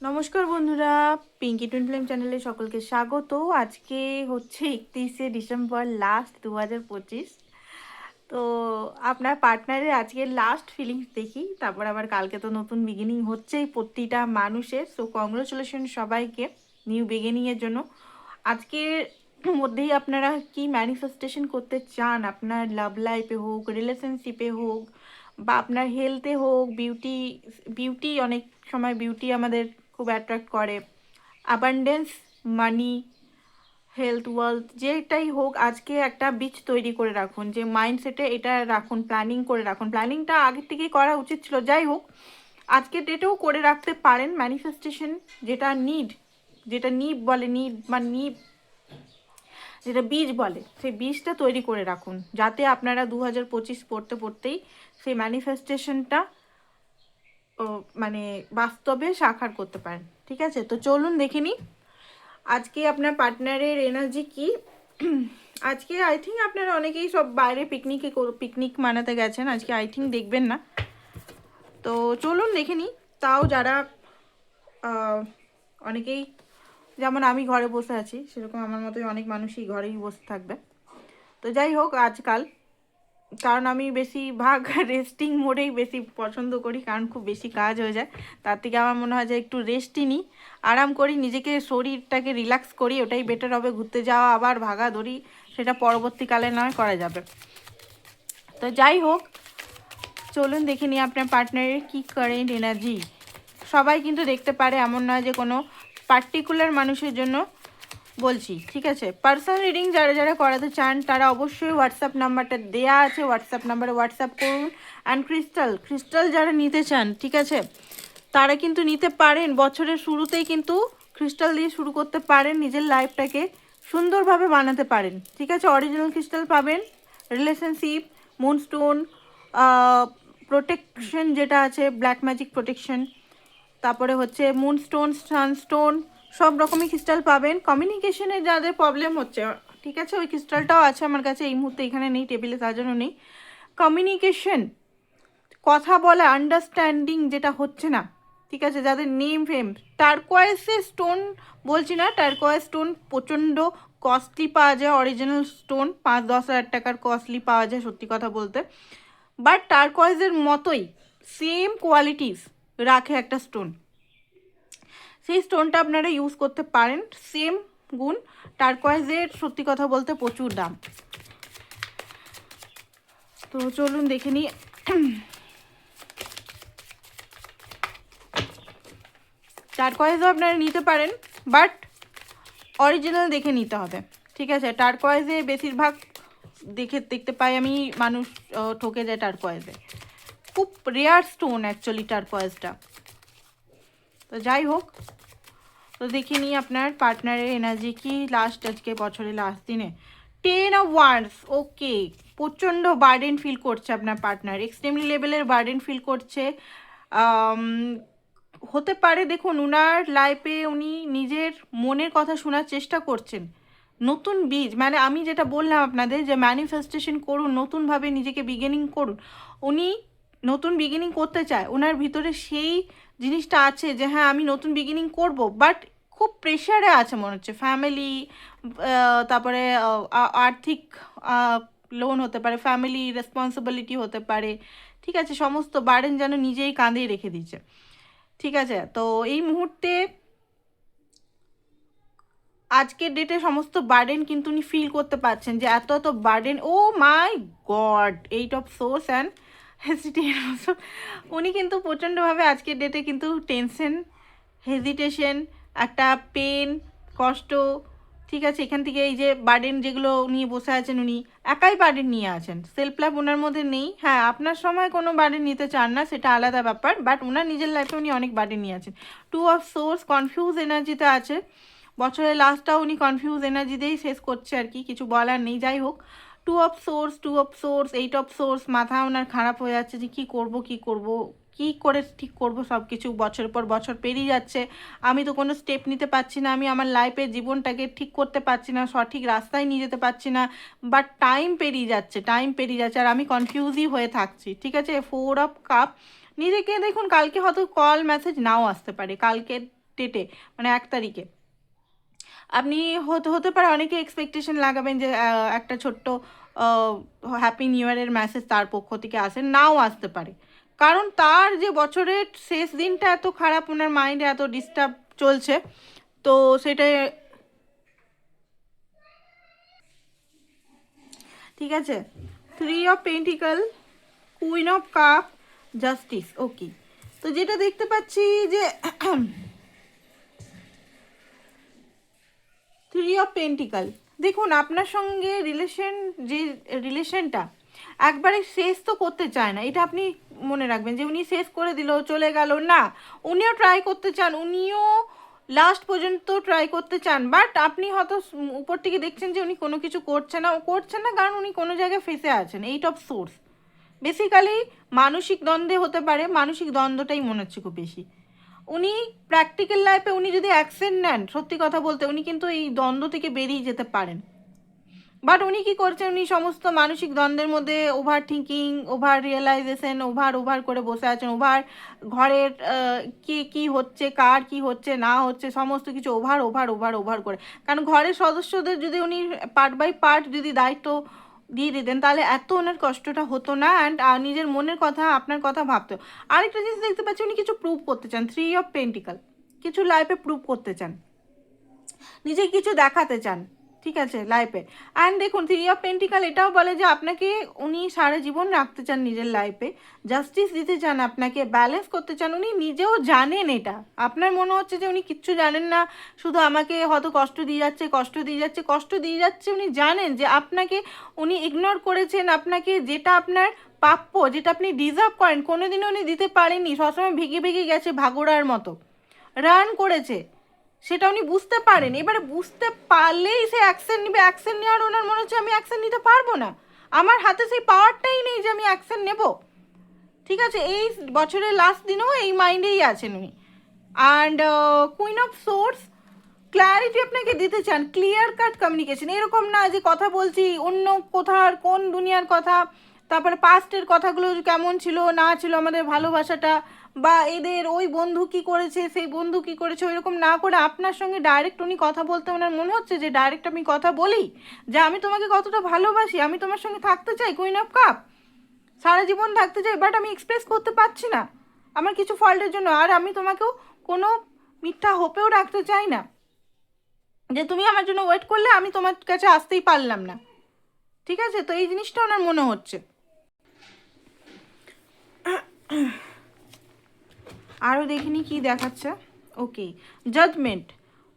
নমস্কার বন্ধুরা, Pinki twin flame চ্যানেলে সকলকে স্বাগত। আজকে হচ্ছে 31শে ডিসেম্বর, লাস্ট 2025। তো আপনার পার্টনারের আজকে লাস্ট ফিলিংস দেখি, তারপর আবার কালকে তো নতুন বিগিনিং হচ্ছেই প্রতিটা মানুষের। সো কংগ্রেচুলেশন সবাইকে নিউ বিগিনিংয়ের জন্য। আজকের মধ্যেই আপনারা কি ম্যানিফেস্টেশন করতে চান, আপনার লাভ লাইফে হোক, রিলেশনশিপে হোক, বা আপনার হেলথে হোক, বিউটি অনেক সময় বিউটি আমাদের খুব অ্যাট্রাক্ট করে, অ্যাবান্ডেন্স, মানি, হেলথ, ওয়েলথ, যেটাই হোক, আজকে একটা বীজ তৈরি করে রাখুন, যে মাইন্ডসেটে এটা রাখুন, প্ল্যানিং করে রাখুন। প্ল্যানিংটা আগে থেকেই করা উচিত ছিল, যাই হোক আজকে ডেটেও করে রাখতে পারেন ম্যানিফেস্টেশন। যেটা নিব বলে, নিড বা নিব, যেটা বীজ বলে, সেই বীজটা তৈরি করে রাখুন, যাতে আপনারা 2025 পড়তে পড়তেই সেই ম্যানিফেস্টেশনটা মানে বাস্তবে সাকার করতে পারেন। ঠিক আছে, তো চলুন দেখে নিই আজকে আপনার পার্টনারের এনার্জি কি। আজকে আই থিঙ্ক আপনারা অনেকেই সব বাইরে পিকনিক মানাতে গেছেন, আজকে আই থিঙ্ক দেখবেন না। তো চলুন দেখে নিই। তাও যারা অনেকেই, যেমন আমি ঘরে বসে আছি, সেরকম আমার মতোই অনেক মানুষই ঘরেই বসে থাকবে। তো যাই হোক, আজকাল কারণ আমি বেশিরভাগ রেস্টিং মোডেই বেশি পছন্দ করি, কারণ খুব বেশি কাজ হয়ে যায়। তার থেকে আমার মনে হয় যে একটু রেস্টই নিই, আরাম করি, নিজেকে শরীরটাকে রিল্যাক্স করি, ওটাই বেটার হবে। ঘুরতে যাওয়া আবার ভাগা দড়ি সেটা পরবর্তীকালে নয় করা যাবে। তো যাই হোক, চলুন দেখে নিই আপনার পার্টনারের কি কারেন্ট এনার্জি। সবাই কিন্তু দেখতে পারে, এমন নয় যে কোনো পার্টিকুলার মানুষের জন্য বলছি, ঠিক আছে। পার্সোনাল রিডিং যারা যারা করাতে চান তারা অবশ্যই হোয়াটসঅ্যাপ নাম্বারটা দেয়া আছে, হোয়াটসঅ্যাপ নাম্বারে হোয়াটসঅ্যাপ করুন। অ্যান্ড ক্রিস্টাল যারা নিতে চান, ঠিক আছে, তারা কিন্তু নিতে পারেন। বছরের শুরুতেই কিন্তু ক্রিস্টাল দিয়ে শুরু করতে পারেন, নিজের লাইফটাকে সুন্দরভাবে বানাতে পারেন। ঠিক আছে, অরিজিনাল ক্রিস্টাল পাবেন, রিলেশনশিপ, মুনস্টোন, প্রোটেকশন যেটা আছে, ব্ল্যাক ম্যাজিক প্রোটেকশন, তারপরে হচ্ছে মুনস্টোন, সানস্টোন, সব রকমই ক্রিস্টাল পাবেন। কমিউনিকেশনে যাদের প্রবলেম হচ্ছে, ঠিক আছে, ওই ক্রিস্টালটাও আছে আমার কাছে, এই মুহূর্তে এখানে নেই, টেবিলে সাজানো নেই। কমিউনিকেশন, কথা বলা, আন্ডারস্ট্যান্ডিং যেটা হচ্ছে না, ঠিক আছে, যাদের নেম ফেম, টার্কোয়েসের স্টোন বলছি না, টার্কোয়েস স্টোন প্রচণ্ড কস্টলি পাওয়া যায়, অরিজিনাল স্টোন 5-10 হাজার টাকার কস্টলি পাওয়া যায় সত্যি কথা বলতে, বাট টার্কোয়েসের মতোই সেম কোয়ালিটিস রাখে একটা স্টোন, সেই স্টোনটা আপনারা ইউজ করতে পারেন, সেম গুণ। টার্কোয়েজের সত্যি কথা বলতে প্রচুর দাম। তো চলুন দেখে নিই। টার্কোয়েজও আপনারা নিতে পারেন, বাট অরিজিনাল দেখে নিতে হবে, ঠিক আছে। টার্কোয়েজে বেশিরভাগ দেখতে পাই আমি মানুষ ঠকে যায় টার্কোয়েজে, খুব রেয়ার স্টোন অ্যাকচুয়ালি টার্কোয়েজটা। তো যাই হোক, তো দেখে নিই আপনার পার্টনারের এনার্জি কি লাস্ট, আজকে বছরের লাস্ট দিনে। 10 অফ ওয়ান্ডস, ওকে, প্রচণ্ড বার্ডেন ফিল করছে আপনার পার্টনার, এক্সট্রিমলি লেভেলের বার্ডেন ফিল করছে। হতে পারে, দেখুন, উনার লাইফে উনি নিজের মনের কথা শোনার চেষ্টা করছেন। নতুন বীজ, মানে আমি যেটা বললাম আপনাদের যে ম্যানিফেস্টেশন করুন, নতুনভাবে নিজেকে বিগিনিং করুন। উনি নতুন বিগিনিং করতে চায়, ওনার ভিতরে সেই জিনিসটা আছে যে হ্যাঁ আমি নতুন বিগিনিং করব, বাট খুব প্রেশারে আছে মনে হচ্ছে। ফ্যামিলি, তারপরে আর্থিক লোন হতে পারে, ফ্যামিলি রেসপন্সিবিলিটি হতে পারে, ঠিক আছে, সমস্ত বার্ডেন যেন নিজেই কাঁধে রেখে দিচ্ছে, ঠিক আছে। তো এই মুহূর্তে আজকের ডেটে সমস্ত বার্ডেন কিন্তু উনি ফিল করতে পারছেন, যে এত এত burden, oh my god, 8 of source and hesitation. উনি কিন্তু প্রচণ্ডভাবে আজকের ডেটে কিন্তু টেনশন, হেজিটেশন, একটা পেন, কষ্ট, ঠিক আছে। এখান থেকে এই যে বার্ডেন যেগুলো নিয়ে বসে আছেন, উনি একাই বার্ডেন নিয়ে আছেন, সেলফ লাভ ওনার মধ্যে নেই। হ্যাঁ, আপনার সময় কোনো বার্ডেন নিতে চান না, সেটা আলাদা ব্যাপার, বাট ওনার নিজের লাইফে উনি অনেক বার্ডেন নিয়ে আছেন। 2 অফ সোর্স, কনফিউজ এনার্জিতে আছে। বছরের লাস্টটাও উনি কনফিউজ এনার্জি দিয়েই শেষ করছে আর কি, কিছু বলার নেই। যাই হোক, 2 অফ সোর্স, 8 অফ সোর্স, মাথা ওনার খারাপ হয়ে যাচ্ছে যে কী করে ঠিক করব, সব কিছু বছর পর বছর পেরিয়ে যাচ্ছে, আমি তো কোনো স্টেপ নিতে পারছি না, আমি আমার লাইফের জীবনটাকে ঠিক করতে পারছি না, সঠিক রাস্তায় নিয়ে যেতে পারছি না, বাট টাইম পেরিয়ে যাচ্ছে আর আমি কনফিউজই হয়ে থাকছি, ঠিক আছে। 4 অফ কাপ, নিজেকে দেখুন, কালকে হয়তো কল মেসেজ নাও আসতে পারে, কালকে ডেটে, মানে 1 তারিখে আপনি হতে পারে অনেকে এক্সপেকটেশন লাগাবেন যে একটা ছোট্ট হ্যাপি নিউ ইয়ারের মেসেজ তার পক্ষ থেকে আসে, নাও আসতে পারে। কারণ তার যে বছরের শেষ দিনটা এত খারাপ, ওনার মাইন্ডে এত ডিস্টার্ব চলছে, তো সেটা ঠিক আছে। 3 of pentacles, queen of cup, justice. Okay, তো যেটা দেখতে পাচ্ছি যে 3 অফ পেন্টিকল, দেখুন আপনার সঙ্গে যে রিলেশনটা একবারে শেষ তো করতে চায় না, এটা আপনি মনে রাখবেন যে উনি শেষ করে দিল চলে গেল না, উনিও ট্রাই করতে চান, উনিও লাস্ট পর্যন্ত ট্রাই করতে চান, বাট আপনি হয়তো উপর থেকে দেখছেন যে উনি কোনো কিছু করছেন না কারণ উনি কোনো জায়গায় ফেসে আছেন। 8 অফ সোর্স, বেসিক্যালি মানসিক দ্বন্দ্বে হতে পারে, মানসিক দ্বন্দ্বটাই মনে হচ্ছে খুব বেশি। উনি প্র্যাকটিক্যাল লাইফে উনি যদি অ্যাকশন নেন, সত্যি কথা বলতে উনি কিন্তু এই দ্বন্দ্ব থেকে বেরিয়ে যেতে পারেন, বাট উনি কী করছেন, উনি সমস্ত মানসিক দ্বন্দ্বের মধ্যে over thinking, over realization, over করে বসে আছেন, ঘরের কী হচ্ছে, কার কী হচ্ছে না হচ্ছে, সমস্ত কিছু ওভার করে। কারণ ঘরের সদস্যদের যদি উনি পার্ট বাই পার্ট যদি দায়িত্ব দিয়ে দিতেন তাহলে এত ওনার কষ্টটা হতো না, অ্যান্ড নিজের মনের কথা, আপনার কথা ভাবতো। আরেকটা জিনিস দেখতে পাচ্ছি, উনি কিছু প্রুভ করতে চান। 3 অফ পেন্টিকল, কিছু লাইফে প্রুভ করতে চান, নিজে কিছু দেখাতে চান, ঠিক আছে, লাইফে। অ্যান্ড দেখুন 3 অফ পেন্টিকাল এটাও বলে যে আপনাকে উনি সারা জীবন রাখতে চান নিজের লাইফে, জাস্টিস দিতে চান, আপনাকে ব্যালেন্স করতে চান। উনি নিজেও জানেন এটা, আপনার মনে হচ্ছে যে উনি কিচ্ছু জানেন না, শুধু আমাকে হয়তো কষ্ট দিয়ে যাচ্ছে, উনি জানেন যে আপনাকে উনি ইগনোর করেছেন, আপনাকে যেটা আপনার প্রাপ্য, যেটা আপনি ডিজার্ভ করেন কোনোদিনও উনি দিতে পারেননি, সবসময় ভেগে গেছে ভাগোড়ার মতো, রান করেছে, সেটা উনি বুঝতে পারেন। এবারে বুঝতে পারলেই সে অ্যাকশন নেবে, অ্যাকশন নেওয়ার ওনার মনে হচ্ছে আমি অ্যাকশন নিতে পারবো না, আমার হাতে সেই পাওয়ারটাই নেই যে আমি অ্যাকশন নেব, ঠিক আছে। এই বছরের লাস্ট দিনেও এই মাইন্ডেই আছেন উনি। And queen of swords, clarity আপনাকে দিতে চান, ক্লিয়ার কাট কমিউনিকেশন, এরকম না যে কথা বলছি অন্য কোথার কোন দুনিয়ার কথা, তারপরে পাস্টের কথাগুলো কেমন ছিল না ছিল, আমাদের ভালোবাসাটা, বা এদের ওই বন্ধু কি করেছে সেই বন্ধু কি করেছে, ওইরকম না করে আপনার সঙ্গে ডাইরেক্ট উনি কথা বলতে ওনার মনে হচ্ছে যে ডাইরেক্ট আমি কথা বলি যে আমি তোমাকে কতটা ভালোবাসি, আমি তোমার সঙ্গে থাকতে চাই, কুইন অফ কাপ, সারা জীবন থাকতে চাই, বাট আমি এক্সপ্রেস করতে পারছি না আমার কিছু ফল্টের জন্য, আর আমি তোমাকেও কোনো মিথ্যা হোপেও রাখতে চাই না যে তুমি আমার জন্য ওয়েট করলে আমি তোমার কাছে আসতেই পারলাম না, ঠিক আছে। তো এই জিনিসটা ওনার মনে হচ্ছে। আরও দেখিনি কি দেখাচ্ছে। ওকে, জাজমেন্ট,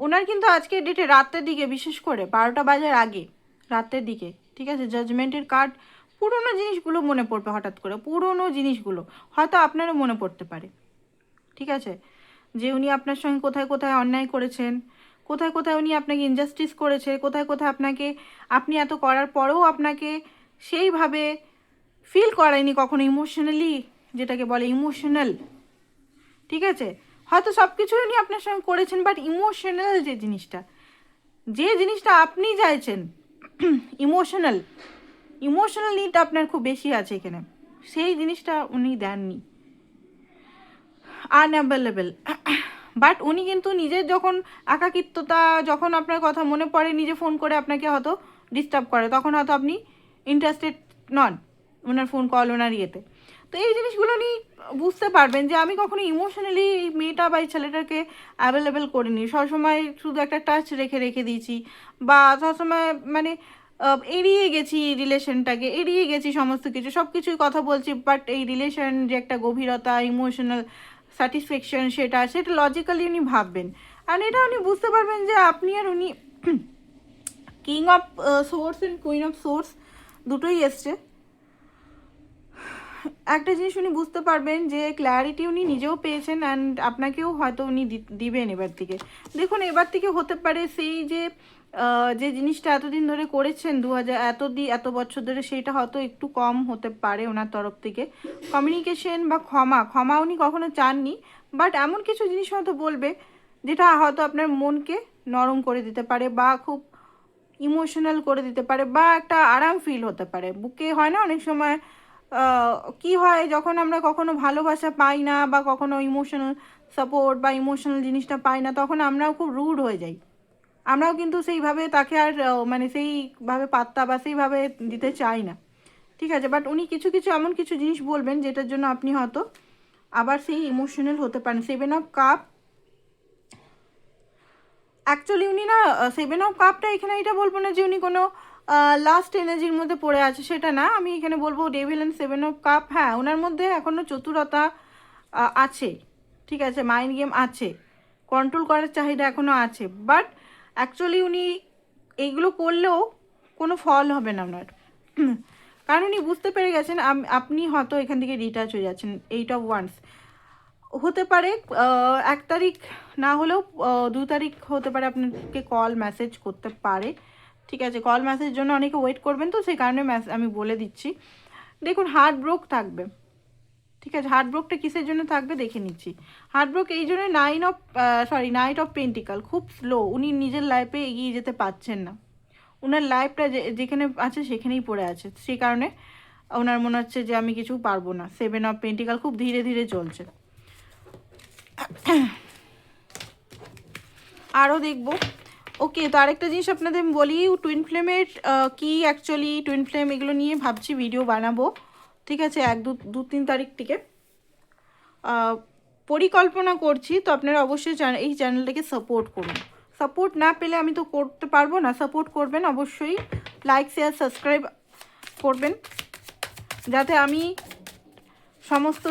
ওনার কিন্তু আজকের ডেটে রাতের দিকে, বিশেষ করে 12টা বাজার আগে রাতের দিকে, ঠিক আছে, জাজমেন্টের কার্ড, পুরনো জিনিসগুলো মনে পড়বে হঠাৎ করে, পুরনো জিনিসগুলো হয়তো আপনারও মনে পড়তে পারে, ঠিক আছে, যে উনি আপনার সঙ্গে কোথায় কোথায় অন্যায় করেছেন, কোথায় কোথায় উনি আপনাকে ইনজাস্টিস করেছে, কোথায় কোথায় আপনি এত করার পরেও আপনাকে সেইভাবে ফিল করায়নি কখনো ইমোশনালি, যেটাকে বলে ইমোশনাল, ঠিক আছে। হয়তো সব কিছুই উনি আপনার সঙ্গে করেছেন, বাট ইমোশনাল যে জিনিসটা আপনি চাইছেন, ইমোশনাল নিড আপনার খুব বেশি আছে এখানে, সেই জিনিসটা উনি দেননি, আনঅ্যাভেলেবেল। বাট উনি কিন্তু নিজের যখন একাকিত্বতা, যখন আপনার কথা মনে পড়ে, নিজে ফোন করে আপনাকে হয়তো ডিস্টার্ব করে, তখন হয়তো আপনি ইন্টারেস্টেড নন ওনার ফোন কল, ওনার ইয়েতে। তো এই জিনিসগুলো উনি বুঝতে পারবেন যে আমি কখনো ইমোশনালি এই মেয়েটা বা এই ছেলেটাকে অ্যাভেলেবেল করিনি, সবসময় শুধু একটা টাচ রেখে দিয়েছি, বা সবসময় মানে এড়িয়ে গেছি রিলেশনটাকে, এড়িয়ে গেছি সমস্ত কিছু, সব কিছুই কথা বলছি, বাট এই রিলেশন যে একটা গভীরতা, ইমোশনাল স্যাটিসফ্যাকশন, সেটা লজিক্যালি উনি ভাববেন, আর এটা উনি বুঝতে পারবেন যে আপনি আর উনি, king of source and queen of swords দুটোই এসছে। একটা জিনিস উনি বুঝতে পারবেন যে ক্ল্যারিটি উনি নিজেও পেয়েছেন, অ্যান্ড আপনাকেও হয়তো উনি দিবেন এবার থেকে। দেখুন এবার থেকে হতে পারে সেই যে জিনিসটা এতদিন ধরে করেছেন, এত বছর ধরে, সেইটা হয়তো একটু কম হতে পারে ওনার তরফ থেকে। কমিউনিকেশন বা ক্ষমা উনি কখনো চাননি, বাট এমন কিছু জিনিস হয়তো বলবে যেটা হয়তো আপনার মনকে নরম করে দিতে পারে, বা খুব ইমোশনাল করে দিতে পারে, বা একটা আরাম ফিল হতে পারে বুকে। হয় না অনেক সময় কি হয় যখন আমরা কখনো ভালোবাসা পাই না বা কখনো ইমোশনাল সাপোর্ট বা ইমোশনাল জিনিসটা পায় না, তখন আমরাও খুব রুড হয়ে যাই। আমরাও কিন্তু সেইভাবে তাকে আর মানে সেইভাবে পাত্তা বা সেইভাবে দিতে চাই না, ঠিক আছে। বাট উনি কিছু কিছু এমন কিছু জিনিস বলবেন যেটার জন্য আপনি হয়তো আবার সেই ইমোশনাল হতে পারেন। 7 অফ কাপ, অ্যাকচুয়ালি উনি না 7 অফ কাপটা এখানে এটা বলবো না যে উনি কোনো লাস্ট এনার্জির মধ্যে পড়ে আছে, সেটা না। আমি এখানে বলবো ডেভিল অ্যান্ড 7 অফ কাপ, হ্যাঁ ওনার মধ্যে এখনও চতুরতা আছে, ঠিক আছে, মাইন্ড গেম আছে, কন্ট্রোল করার চাহিদা এখনও আছে। বাট অ্যাকচুয়ালি উনি এইগুলো করলেও কোনো ফল হবে না ওনার, কারণ উনি বুঝতে পেরে গেছেন আপনি হয়তো এখান থেকে ডিটাচ হয়ে যাচ্ছেন। 8 অফ ওয়ান্স হতে পারে 1 তারিখ না হলেও 2 তারিখ হতে পারে আপনাকে কল মেসেজ করতে পারে, ঠিক আছে। কল মেসেজ জন্য অনেকে ওয়েট করবেন, তো সেই কারণে আমি বলে দিচ্ছি। দেখুন হার্ট ব্রোক থাকবে, ঠিক আছে। হার্ট ব্রোকটা কিসের জন্য থাকবে দেখে নিচ্ছি। হার্ট ব্রোক এই জন্য নাইট অফ পেন্টিকাল, খুব স্লো, উনি নিজের লাইফে এগিয়ে যেতে পারছেন না। ওনার লাইফটা যেখানে আছে সেখানেই পড়ে আছে, সেই কারণে ওনার মনে হচ্ছে যে আমি কিছু পারবো না। 7 অফ পেন্টিকাল খুব ধীরে ধীরে চলছে। আরও দেখবো। ওকে, তো আরেকটা জিনিস আপনাদের বলি, টুইন ফ্লেমের কি অ্যাকচুয়ালি টুইন ফ্লেম এগুলো নিয়ে ভাবছি ভিডিও বানাবো, ঠিক আছে। 1-2-3 তারিখ থেকে পরিকল্পনা করছি। তো আপনারা অবশ্যই এই চ্যানেলটাকে সাপোর্ট করুন। সাপোর্ট না পেলে আমি তো করতে পারবো না, সাপোর্ট করবেন অবশ্যই, লাইক শেয়ার সাবস্ক্রাইব করবেন, যাতে আমি সমস্ত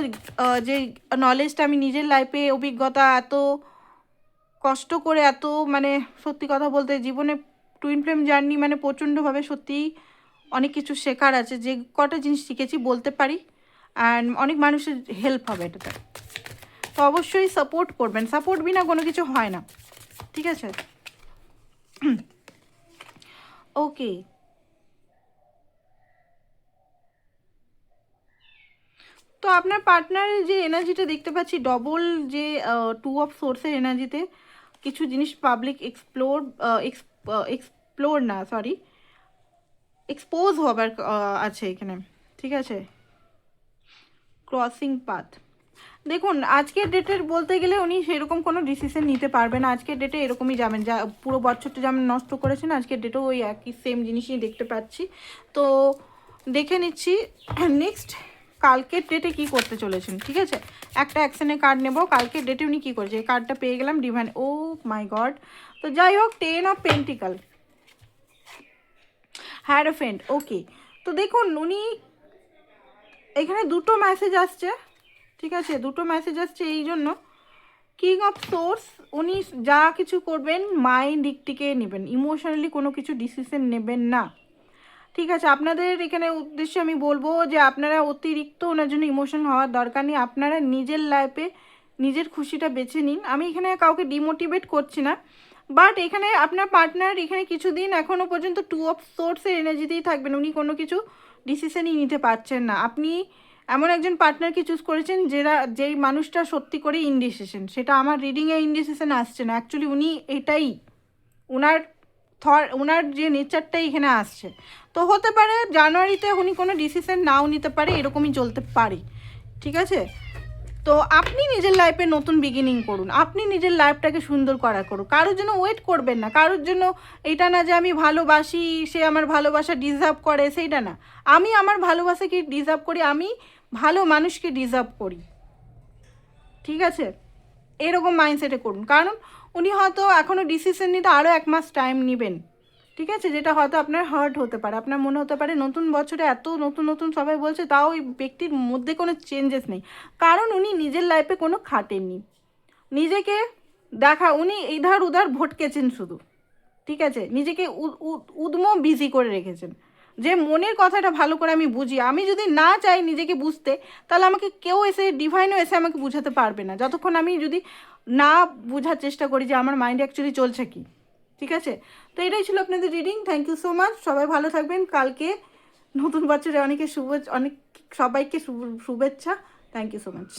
যে নলেজটা আমি নিজের লাইফে অভিজ্ঞতা এত কষ্ট করে এত মানে সত্যি কথা বলতে জীবনে টুইন ফ্লেম জার্নি মানে প্রচণ্ডভাবে সত্যিই অনেক কিছু শেখার আছে, যে কটা জিনিস শিখেছি বলতে পারি, অ্যান্ড অনেক মানুষের হেল্প হবে এটাতে। তো অবশ্যই সাপোর্ট করবেন, সাপোর্ট বিনা কোনো কিছু হয় না, ঠিক আছে। ওকে, তো আপনার পার্টনারের যে এনার্জিটা দেখতে পাচ্ছি ডবল, যে 2 অফ সোর্সের এনার্জিতে কিছু জিনিস পাবলিক এক্সপ্লোর না সরি এক্সপোজ হবার আছে এখানে, ঠিক আছে। ক্রসিং পাথ, দেখুন আজকের ডেটের বলতে গেলে উনি সেরকম কোনো ডিসিশন নিতে পারবেন না। আজকের ডেটে এরকমই যাবেন, যা পুরো বছরটা যেমন নষ্ট করেছেন আজকের ডেটেও ওই একই সেম জিনিসই দেখতে পাচ্ছি। তো দেখে নিচ্ছি নেক্সট কালকের ডেটে কি করতে চলেছেন, ঠিক আছে। একটা অ্যাকশনের কার্ড নেব, কালকের ডেটে উনি কী করেছে, এই কার্ডটা পেয়ে গেলাম ডিভাইন, ও মাই গড। তো যাই হোক 10 অফ পেন্টিকাল, হ্যারোফেন্ট, ওকে। তো দেখুন উনি এখানে দুটো মেসেজ আসছে, ঠিক আছে, দুটো মেসেজ আসছে এই জন্য। কিং অফ সোর্স, উনি যা কিছু করবেন মাইন্ড দিক থেকে নেবেন, ইমোশনালি কোনো কিছু ডিসিশন নেবেন না, ঠিক আছে। আপনাদের এখানে উদ্দেশ্যে আমি বলবো যে আপনারা অতিরিক্ত ওনার জন্য ইমোশনাল হওয়ার দরকার নেই, আপনারা নিজের লাইফে নিজের খুশিটা বেছে নিন। আমি এখানে কাউকে ডিমোটিভেট করছি না, বাট এখানে আপনার পার্টনার এখানে কিছুদিন এখনও পর্যন্ত 2 অফ সোর্সের এনার্জিতেই থাকবেন, উনি কোনো কিছু ডিসিশনই নিতে পারছেন না। আপনি এমন একজন পার্টনারকে চুজ করেছেন যেই মানুষটা সত্যি করে ইনডিসিশন, সেটা আমার রিডিংয়ে ইনডিসিশন আসছে না, অ্যাকচুয়ালি উনি এটাই ওনার ওনার যে নেচারটাই এখানে আসছে। তো হতে পারে জানুয়ারিতে উনি কোনো ডিসিশন নাও নিতে পারে, এরকমই চলতে পারে, ঠিক আছে। তো আপনি নিজের লাইফে নতুন বিগিনিং করুন, আপনি নিজের লাইফটাকে সুন্দর করুন, কারোর জন্য ওয়েট করবেন না, কারোর জন্য এটা না যে আমি ভালোবাসি সে আমার ভালোবাসা ডিজার্ভ করে, সেইটা না। আমি আমার ভালোবাসাকে ডিজার্ভ করি, আমি ভালো মানুষকে ডিজার্ভ করি, ঠিক আছে। এরকম মাইন্ডসেটে করুন, কারণ উনি হয়তো এখনও ডিসিশন নিতে আরও 1 মাস টাইম নেবেন, ঠিক আছে। যেটা হয়তো আপনার হার্ট হতে পারে, আপনার মনে হতে পারে নতুন বছরে এত নতুন নতুন সবাই বলছে, তাও ওই ব্যক্তির মধ্যে কোনো চেঞ্জেস নেই, কারণ উনি নিজের লাইফে কোনো খাটেননি, নিজেকে উনি ইধার উধার ভটকেছেন শুধু, ঠিক আছে। নিজেকে উদ্ম বিজি করে রেখেছেন, যে মনের কথাটা ভালো করে আমি বুঝি, আমি যদি না চাই নিজেকে বুঝতে, তাহলে আমাকে কেউ ডিভাইনও এসে আমাকে বুঝাতে পারবে না, যতক্ষণ আমি যদি না বোঝার চেষ্টা করি যে আমার মাইন্ড অ্যাকচুয়ালি চলছে কি, ঠিক আছে। তো এটাই ছিল আপনাদের reading, thank you so much, সবাই ভালো থাকবেন। কালকে নতুন বছরে অনেক সবাইকে শুভেচ্ছা, থ্যাংক ইউ সো মাচ।